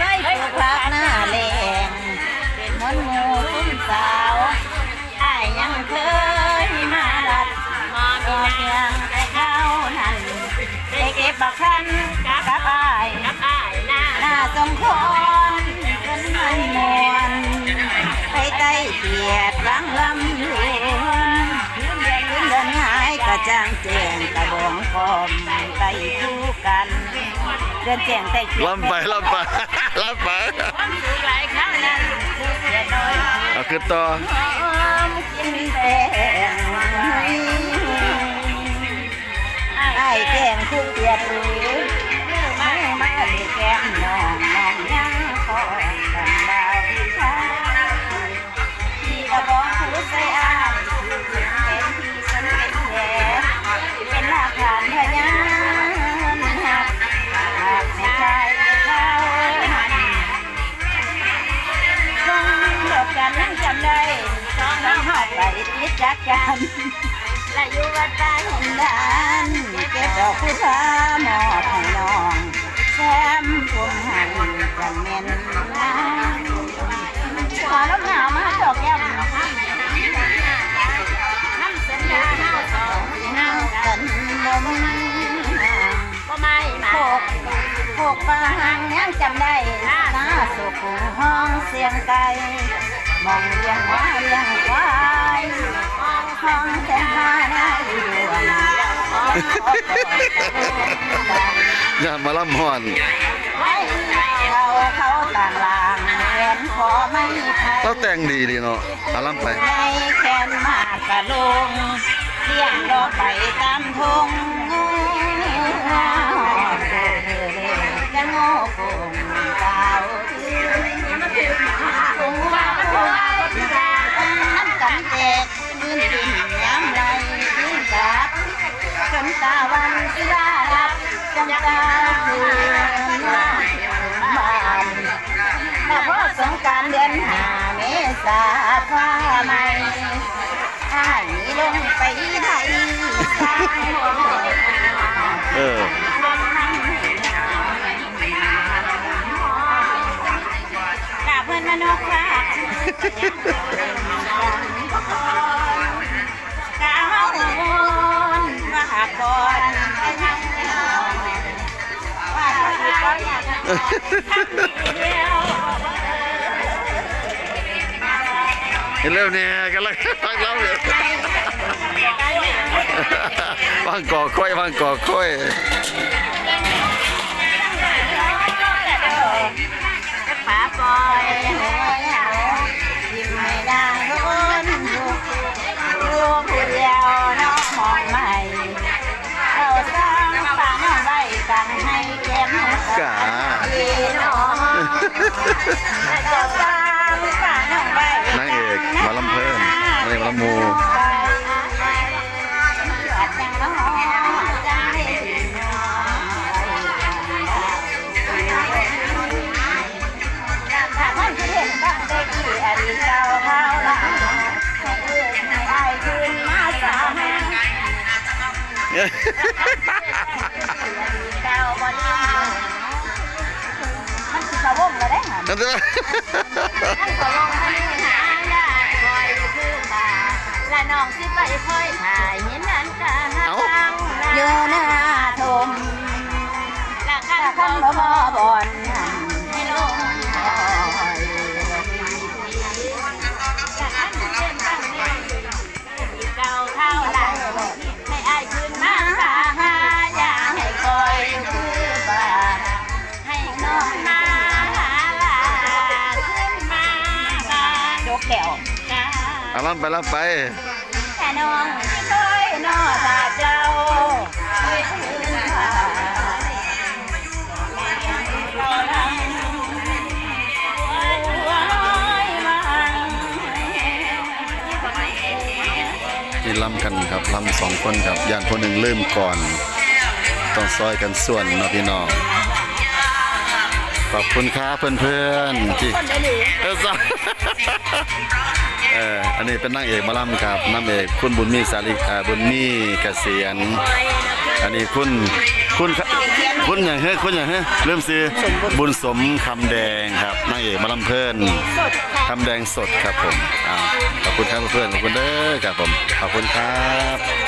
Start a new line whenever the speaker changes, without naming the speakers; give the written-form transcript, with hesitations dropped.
เคยปลูกผักหน้าแรงเป็นมนหมูคุ้มสาวอ้ายยังเคยมาลัดก็เพียงแต่เขานั้นได้เก็บบักคันกับอ้ายหน้าสมควรเป็นมันมวนไปใต้เกียดรังลำเลือนเดินหายกระจ่างแจ้งกระบองกอมไปคู่กันเดินแจ้งแต่เกียด
ลำไป
หลายครั้งนั้นเสียน้อย
เอาคือต่อ
กินแดงไอ้แกงคู่เปียดหรือไม่มาได้แกงน้องยังคอยกันดาวที่ช้าที่กระบอกผู้ใส่อายเป็นที่ฉันเป็นแผลเป็นหลักฐานพยานหักไม่ใช่เขาคงเลิกกันยังจำได้น้องหอบไปติดจักกันและอยู่วัดตาหินดานเก็บดอกพุทธามอบให้น้องแซมพุ่มหันจันเม็นนาขอน้ำหนาวมาดอกยำน้ำสัญญาเฮาสองเฮากันบ่มีก็ไม่มาโคกปางยังจำได้หน้าสุขุห้องเสียงไก่มองเลี้ยงว่าเลี้ยงควายห้องแต่งผ้าหน้าดวง
อย่ามาล่ำห่อน
เขาต่างลางแขนขอไม่ไทย
เราแต่งดีเนาะเอาล่ำไป
ให้แขนมากระลงเลี้ยงรอไปตามทงจะโง่โกงดาวคงว่าน้ำกันแตกยืนดินย้ำไรยืนกับจนตาวันสิลาลับจนตาคืนบ้านมาพอสงการเดือนหาเมษาฟ้าใหม่อ้ายลงไปไทยสร้าง
เออ
กราบเพื่อนมานกค่ะกาเฮาวนว่าก่อนไปทางว่าที่ก่อนอยากทำเดียว
เห็นแล้วเนี่ยกันแล้วฟังเราเนี่ยฟังก่อค่อยฟังก่อค่อย
ป่าปล่อยยิ้มไม่ได้คนลูกผู้เดียวน้องมองไม่เราสร้างป่าน้องใบกันให้แก้มกาพี่น้องเราสร้างป่าน้องใบ
นางเอกหมาลำเพิ่มนางเอกหมาลำมู
เก่าบอดี้มันคือสะวงก็ได้ค่ะมันสะวงมันหาได้คอยคือป่าและน้องสิไปคอยถ่ายเห็นนั้นกะหังอยู่หน้าทมและขั้นคำบ่บอนให้ลงคอยและขั้นเส้นตั้งนี้เก่าเท่าไหร่ให้อายคืนมาสาหาอย่าให้คอยคือป่าให้น้องนาลาขึ้นมาบ้านยกแก้วจ้า
เอาล่ำไปล่ำไป
แค่น้องที่เคยนอตาเจ้าคืนผ่านเราทำ
นี่ล่ำกันครับล่ำสองคนครับอย่างคนหนึ่งเริ่มก่อนต้องซอยกันส่วนเนาะพี่น้องขอบคุณครับเพื่อนๆที่อันนี้เป็นนางเอกหมาล่ำครับนางเอกคุณบุญมีสาลิกาบุญมีเกษียณอันนี้คุณ คุณอย่างเฮ้ยคุณอย่างเฮ้ยเริ่มซื้อบุญสมคำแดงครับนางเอกมาลำเพลิน
สดค่ะ
คำแดงสดครับผมขอบคุณครับเพื่อนๆขอบคุณเด้อครับผมขอบคุณครับ